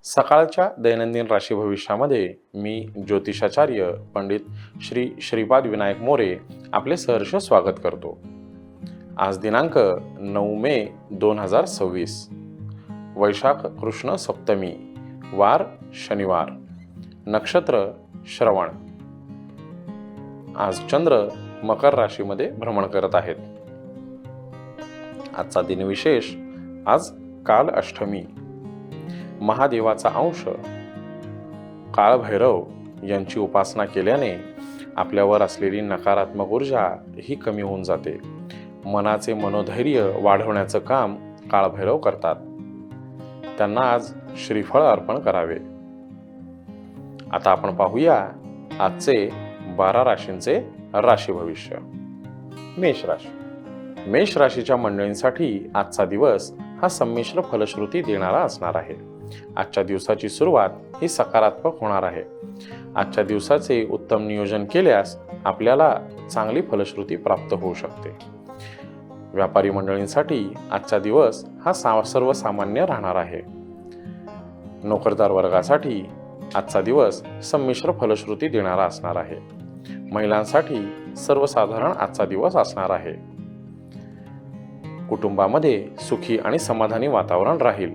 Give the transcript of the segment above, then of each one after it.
सकाळच्या दैनंदिन राशी भविष्यामध्ये मी ज्योतिषाचार्य पंडित श्री श्रीपाद विनायक मोरे आपले सहर्ष स्वागत करतो। आज दिनांक 9 मे 2026, वैशाख कृष्ण सप्तमी, वार शनिवार, नक्षत्र श्रवण। आज चंद्र मकर राशीमध्ये भ्रमण करत आहेत। आजचा दिनविशेष, आज काल अष्टमी। महादेवाचा अंश काळभैरव यांची उपासना केल्याने आपल्यावर असलेली नकारात्मक ऊर्जा ही कमी होऊन जाते। मनाचे मनोधैर्य वाढवण्याचं काम काळभैरव करतात। त्यांना आज श्रीफळ अर्पण करावे। आता आपण पाहूया आजचे 12 राशींचे राशी भविष्य। मेष राशी। मेष राशीच्या मंडळींसाठी आजचा दिवस हा संमिश्र फलश्रुती देणारा असणार आहे। आजच्या दिवसाची सुरुवात ही सकारात्मक होणार आहे। आजच्या दिवसाचे उत्तम नियोजन केल्यास आपल्याला चांगली फलश्रुती प्राप्त होऊ शकते। व्यापारी मंडळींसाठी आजचा दिवस हा सर्वसामान्य राहणार आहे। नोकरदार वर्गासाठी आजचा दिवस संमिश्र फलश्रुती देणारा असणार आहे। महिलांसाठी सर्वसाधारण आजचा दिवस असणार आहे। कुटुंबामध्ये सुखी आणि समाधानी वातावरण राहील।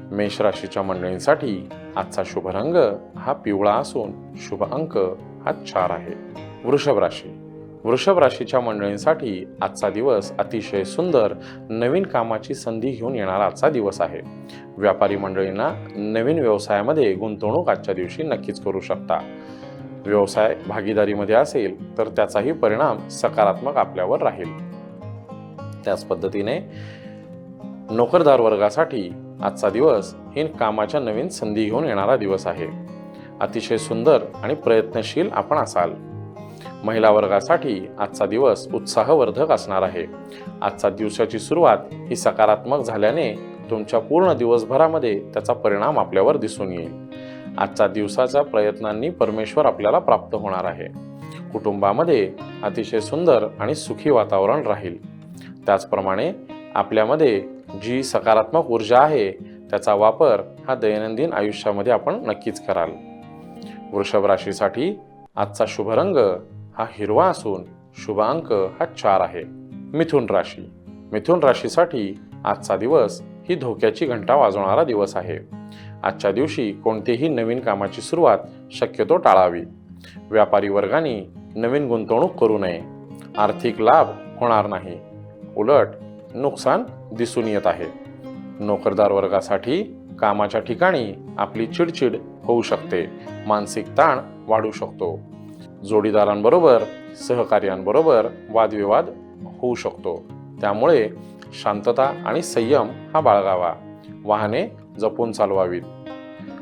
मेष राशीच्या मंडळींसाठी आजचा शुभ रंग हा पिवळा असून शुभ अंक हा 4 आहे। वृषभ राशी। वृषभ राशीच्या मंडळींसाठी आजचा दिवस अतिशय सुंदर नवीन कामाची संधी घेऊन येणारा आजचा दिवस आहे। व्यापारी मंडळींना नवीन व्यवसायामध्ये गुंतवणूक आजच्या दिवशी नक्कीच करू शकता। व्यवसाय भागीदारीमध्ये असेल तर त्याचाही परिणाम सकारात्मक आपल्यावर राहील। त्याच पद्धतीने नोकरदार वर्गासाठी आजचा दिवस ही कामाच्या नवीन संधी घेऊन येणारा दिवस आहे। अतिशय सुंदर आणि प्रयत्नशील आपण असाल। महिला वर्गासाठी आजचा दिवस उत्साहवर्धक असणार आहे। आजच्या दिवसाची सुरुवात ही सकारात्मक झाल्याने तुमच्या पूर्ण दिवसभरामध्ये त्याचा परिणाम आपल्यावर दिसून येईल। आजच्या दिवसाच्या प्रयत्नांनी परमेश्वर आपल्याला प्राप्त होणार आहे। कुटुंबामध्ये अतिशय सुंदर आणि सुखी वातावरण राहील। त्याचप्रमाणे आपल्यामध्ये जी सकारात्मक ऊर्जा आहे त्याचा वापर हा दैनंदिन आयुष्यामध्ये आपण नक्कीच कराल। वृषभ राशीसाठी आजचा शुभ रंग हा हिरवा असून शुभ अंक हा 4 आहे। मिथुन राशी। मिथुन राशीसाठी आजचा दिवस ही धोक्याची घंटा वाजवणारा दिवस आहे। आजच्या दिवशी कोणतेही नवीन कामाची सुरुवात शक्यतो टाळावी। व्यापारी वर्गाने नवीन गुंतवणूक करू नये। आर्थिक लाभ होणार नाही, उलट नुकसान दिसून येत आहे। नोकरदार वर्गासाठी कामाच्या ठिकाणी आपली चिडचिड होऊ शकते। मानसिक ताण वाढू शकतो। जोडीदारांबरोबर सहकार्यांबरोबर वादविवाद होऊ शकतो। त्यामुळे शांतता आणि संयम हा बाळगावा। वाहने जपून चालवावीत।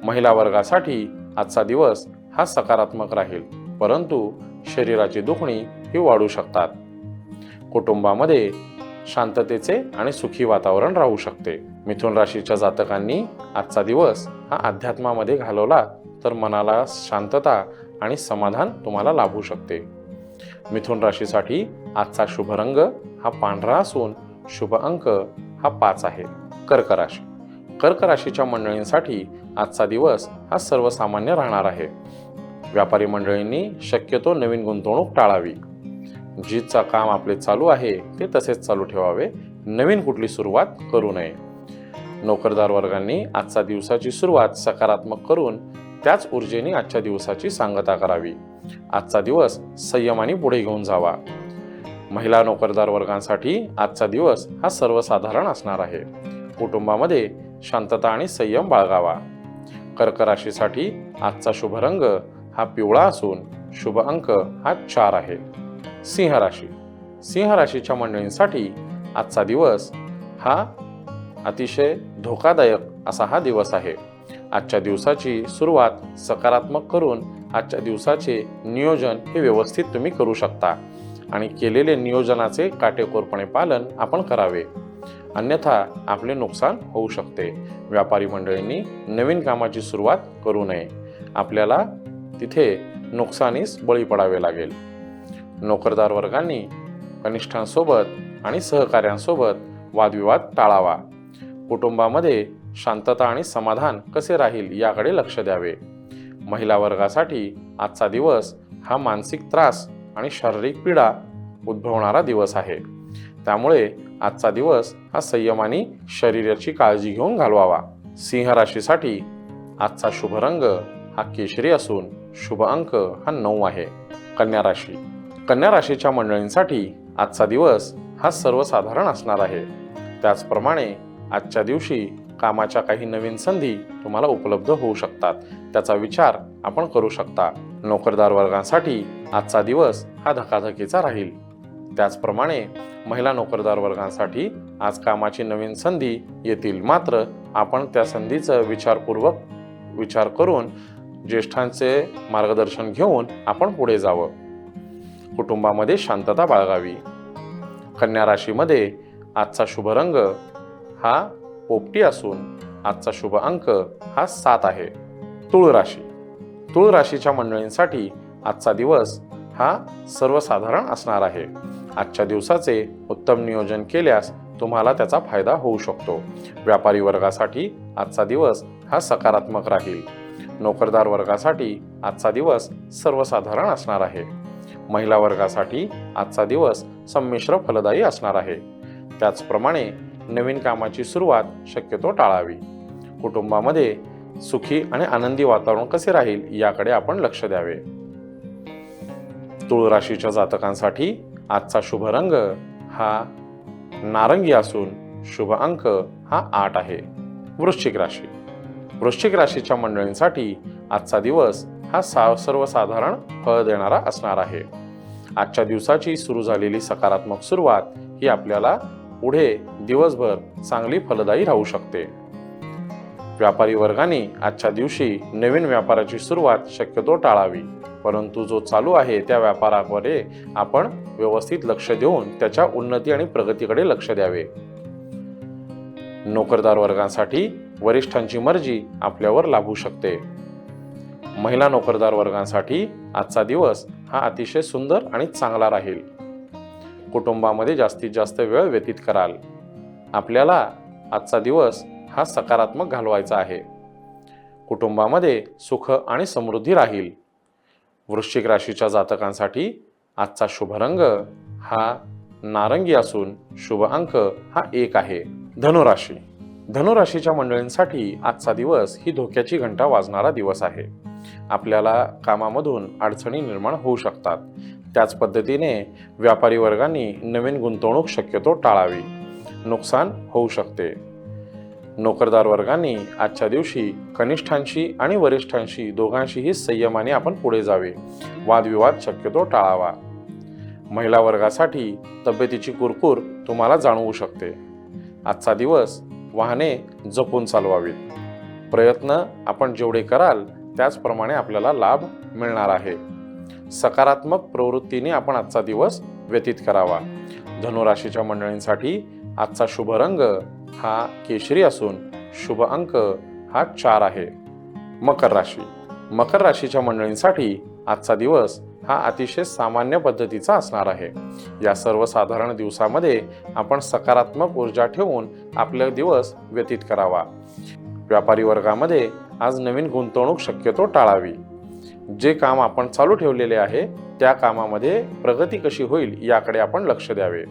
महिला वर्गासाठी आजचा दिवस हा सकारात्मक राहील, परंतु शरीराची दुखणी ही वाढू शकतात। कुटुंबामध्ये शांततेचे आणि सुखी वातावरण राहू शकते। मिथुन राशीच्या जातकांनी आजचा दिवस हा अध्यात्मामध्ये घालवला तर मनाला शांतता आणि समाधान तुम्हाला लाभू शकते। मिथुन राशीसाठी आजचा शुभ रंग हा पांढरा असून शुभ अंक हा 5 आहे। कर्क राशी। कर्क राशीच्या मंडळींसाठी आजचा दिवस हा सर्वसामान्य राहणार आहे। व्यापारी मंडळींनी शक्यतो नवीन गुंतवणूक टाळावी। जिचं काम आपले चालू आहे ते तसेच चालू ठेवावे। नवीन कुठली सुरुवात करू नये। नोकरदार वर्गांनी आजच्या दिवसाची सुरुवात सकारात्मक करून त्याच ऊर्जेने आजच्या दिवसाची सांगता करावी। आजचा दिवस संयमाने पुढे घेऊन जावा। महिला नोकरदार वर्गांसाठी आजचा दिवस हा सर्वसाधारण असणार आहे। कुटुंबामध्ये शांतता आणि संयम बाळगावा। कर्क राशीसाठी आजचा शुभ रंग हा पिवळा असून शुभ अंक हा 4 आहे। सिंह राशी। सिंह राशीच्या मंडळींसाठी आजचा दिवस हा अतिशय धोकादायक असा हा दिवस आहे। आजच्या दिवसाची सुरुवात सकारात्मक करून आजच्या दिवसाचे नियोजन हे व्यवस्थित तुम्ही करू शकता आणि केलेले नियोजनाचे काटेकोरपणे पालन आपण करावे, अन्यथा आपले नुकसान होऊ शकते। व्यापारी मंडळींनी नवीन कामाची सुरुवात करू नये। आपल्याला तिथे नुकसानीस बळी पडावे लागेल। नोकरदार वर्गांनी कनिष्ठांसोबत आणि सहकाऱ्यांसोबत वादविवाद टाळावा। कुटुंबामध्ये शांतता आणि समाधान कसे राहील याकडे लक्ष द्यावे. महिला वर्गासाठी आजचा दिवस हा मानसिक त्रास आणि शारीरिक पीडा उद्भवणारा दिवस आहे. त्यामुळे आजचा दिवस हा संयम आणि शरीराची काळजी घेऊन घालवावा. सिंह राशीसाठी आजचा शुभ रंग हा केशरी असून शुभ अंक हा 9 आहे. कन्या राशी. कन्या राशीच्या मंडळींसाठी आजचा दिवस हा सर्वसाधारण असणार आहे. त्याचप्रमाणे आजच्या दिवशी कामाच्या काही नवीन संधी तुम्हाला उपलब्ध होऊ शकतात. त्याचा विचार आपण करू शकता. नोकरदार वर्गांसाठी आजचा दिवस हा धकाधकीचा राहील. त्याचप्रमाणे महिला नोकरदार वर्गांसाठी आज कामाची नवीन संधी येतील. मात्र आपण त्या संधीचा विचारपूर्वक विचार करून ज्येष्ठांचे मार्गदर्शन घेऊन आपण पुढे जावं. कुटुंबामध्ये शांतता बाळगावी. कन्या राशीमध्ये आजचा शुभ रंग हा पोपटी असून आजचा शुभ अंक हा 7 आहे. तुळ राशी. तुळ राशीच्या मंडळींसाठी आजचा दिवस हा सर्वसाधारण असणार आहे. आजच्या दिवसाचे उत्तम नियोजन केल्यास तुम्हाला त्याचा फायदा होऊ शकतो. व्यापारी वर्गासाठी आजचा दिवस हा सकारात्मक राहील. नोकरदार वर्गासाठी आजचा दिवस सर्वसाधारण असणार आहे. महिला वर्गासाठी आजचा दिवस संमिश्र फलदायी असणार आहे. त्याचप्रमाणे नवीन कामाची सुरुवात शक्यतो टाळावी. कुटुंबामध्ये सुखी आणि आनंदी वातावरण कसे राहील याकडे आपण लक्ष द्यावे. तुळ राशीच्या जातकांसाठी आजचा शुभ रंग हा नारंगी असून शुभ अंक हा 8 आहे. वृश्चिक राशी. वृश्चिक राशीच्या मंडळींसाठी आजचा दिवस हा सर्वसाधारण फळ देणारा असणार आहे. आजच्या दिवसाची सुरू झालेली सकारात्मक सुरुवात ही आपल्याला पुढे दिवसभर चांगली फलदायी राहू शकते. व्यापारी वर्गाने आजच्या दिवशी नवीन व्यापाराची सुरुवात शक्यतो टाळावी. परंतु जो चालू आहे त्या व्यापाराकडे आपण व्यवस्थित लक्ष देऊन त्याच्या उन्नती आणि प्रगतीकडे लक्ष द्यावे. नोकरदार वर्गांसाठी वरिष्ठांची मर्जी आपल्यावर लाभू शकते. महिला नोकरदार वर्गांसाठी आजचा दिवस हा अतिशय सुंदर आणि चांगला राहील. कुटुंबामध्ये जास्तीत जास्त वेळ व्यतीत कराल. आपल्याला आजचा दिवस हा सकारात्मक घालवायचा आहे. कुटुंबामध्ये सुख आणि समृद्धी राहील. वृश्चिक राशीच्या जातकांसाठी आजचा शुभ रंग हा नारंगी असून शुभ अंक हा 1 आहे. धनुराशी. धनुराशीच्या मंडळींसाठी आजचा दिवस ही धोक्याची घंटा वाजणारा दिवस आहे. आपल्याला कामामधून अडचणी निर्माण होऊ शकतात. त्याच पद्धतीने व्यापारी वर्गांनी नवीन गुंतवणूक शक्यतो टाळावी. नुकसान होऊ शकते. नोकरदार वर्गांनी आजच्या दिवशी कनिष्ठांशी आणि वरिष्ठांशी दोघांशीही संयमाने आपण पुढे जावे. वादविवाद शक्यतो टाळावा. महिला वर्गासाठी तब्येतीची कुरकुर तुम्हाला जाणवू शकते. आजचा दिवस वाहने जपून चालवावीत. प्रयत्न आपण जेवढे कराल त्याचप्रमाणे आपल्याला लाभ मिळणार आहे. सकारात्मक प्रवृत्तीने आपण आजचा दिवस व्यतीत करावा. धनुराशीच्या मंडळींसाठी आजचा शुभ रंग हा केशरी असून शुभ अंक हा 4 आहे. मकर राशी. मकर राशीच्या मंडळींसाठी आजचा दिवस हा अतिशय सामान्य पद्धतीचा असणार आहे. या सर्वसाधारण दिवसामध्ये आपण सकारात्मक ऊर्जा ठेवून आपला दिवस व्यतीत करावा. व्यापारी वर्गामध्ये आज नवीन गुंतवणूक शक्यतो टाळावी. जे काम आपण चालू ठेवलेले आहे त्या कामामध्ये प्रगती कशी होईल याकडे आपण लक्ष द्यावे.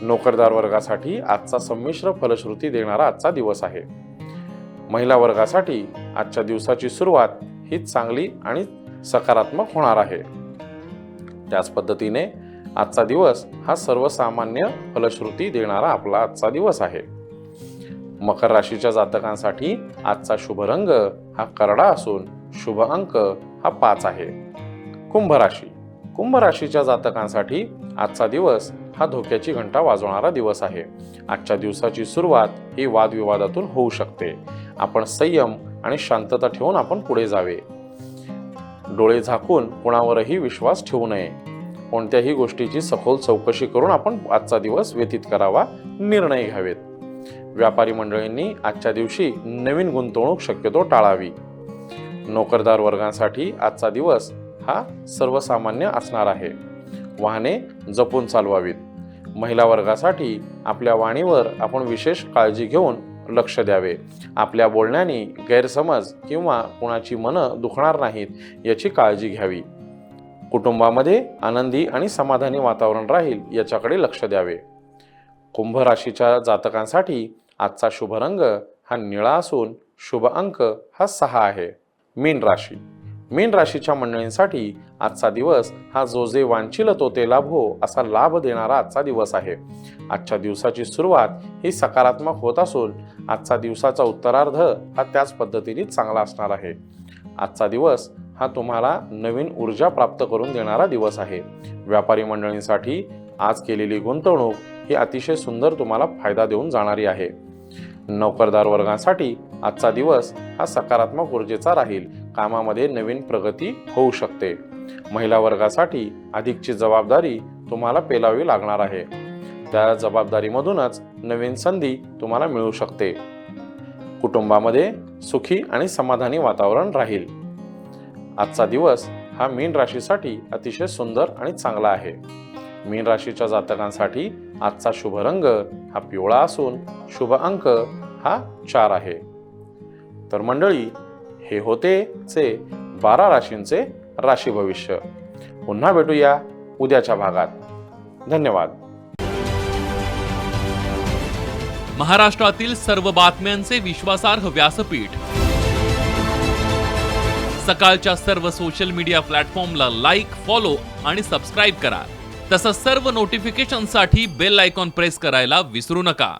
नोकरदार वर्गासाठी आजचा संमिश्र फलश्रुती देणारा आजचा दिवस आहे. महिला वर्गासाठी आजच्या दिवसाची सुरुवात ही चांगली आणि सकारात्मक होणार आहे. त्याच पद्धतीने आजचा दिवस हा सर्वसामान्य फलश्रुती देणारा आपला आजचा दिवस आहे. मकर राशीच्या जातकांसाठी आजचा शुभ रंग हा करडा असून शुभ अंक हा 5 आहे. कुंभ राशी. कुंभ राशीच्या जातकांसाठी आजचा दिवस हा धोक्याची घंटा वाजवणारा दिवस आहे. आजच्या दिवसाची सुरुवात ही वादविवादातून होऊ शकते. आपण संयम आणि शांतता ठेवून आपण पुढे जावे. डोळे झाकून कोणावरही विश्वास ठेवू नये. कोणत्याही गोष्टीची सखोल चौकशी करून आपण आजचा दिवस व्यतीत करावा. निर्णय घ्यावेत. व्यापारी मंडळींनी आजच्या दिवशी नवीन गुंतवणूक शक्यतो टाळावी. नोकरदार वर्गांसाठी आजचा दिवस हा सर्वसामान्य असणार आहे. वाहने जपून चालवावीत. महिला वर्गासाठी आपल्या वाणीवर आपण विशेष काळजी घेऊन लक्ष द्यावे. आपल्या बोलण्याने गैरसमज किंवा कुणाची मनं दुखणार नाहीत याची काळजी घ्यावी. कुटुंबामध्ये आनंदी आणि समाधानी वातावरण राहील याच्याकडे लक्ष द्यावे. कुंभ राशीच्या जातकांसाठी आजचा शुभ रंग हा निळा असून शुभ अंक हा 6 आहे. मीन राशी. मीन राशीच्या मंडळींसाठी आजचा दिवस हा जो जे वांछिल तो ते लाभो असा लाभ देणारा आजचा दिवस आहे. आजच्या दिवसाची सुरुवात ही सकारात्मक होत असून आजचा दिवसाचा उत्तरार्ध हा त्याच पद्धतीने चांगला असणार आहे. आजचा दिवस हा तुम्हाला नवीन ऊर्जा प्राप्त करून देणारा दिवस आहे. व्यापारी मंडळींसाठी आज केलेली गुंतवणूक ही अतिशय सुंदर तुम्हाला फायदा देऊन जाणारी आहे. नोकरदार वर्गासाठी आजचा दिवस हा सकारात्मक ऊर्जेचा राहील. कामामध्ये नवीन प्रगती होऊ शकते. महिला वर्गासाठी अधिकची जबाबदारी तुम्हाला पेलावी लागणार आहे. त्या जबाबदारीमधूनच नवीन संधी तुम्हाला मिळू शकते. कुटुंबामध्ये सुखी आणि समाधानी वातावरण राहील. आजचा दिवस हा मीन राशीसाठी अतिशय सुंदर आणि चांगला आहे. मीन राशीच्या जातकांसाठी आजचा शुभ रंग हा पिवळा असून शुभ अंक हा 4 आहे. तर मंडळी, हे होते 12 राशींचे राशी भविष्य. पुन्हा भेटूया उद्याच्या भागात. धन्यवाद. महाराष्ट्रातील सर्व बातम्यांचे विश्वासार्ह व्यासपीठ. सकाळच्या सर्व सोशल मीडिया प्लॅटफॉर्मला लाईक, फॉलो आणि सबस्क्राईब करा. तसंच सर्व नोटिफिकेशनसाठी बेल आयकॉन प्रेस करायला विसरू नका.